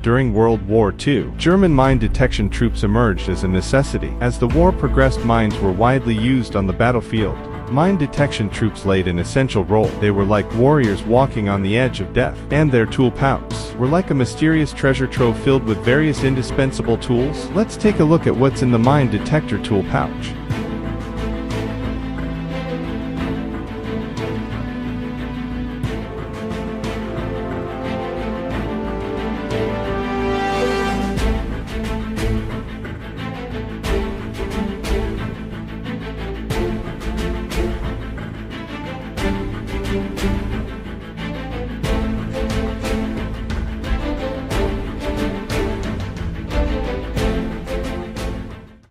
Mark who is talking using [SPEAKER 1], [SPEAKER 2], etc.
[SPEAKER 1] During World War II, German mine detection troops emerged as a necessity. As the war progressed, mines were widely used on the battlefield. Mine detection troops played an essential role. They were like warriors walking on the edge of death. And their tool pouches were like a mysterious treasure trove filled with various indispensable tools. Let's take a look at what's in the mine detector tool pouch.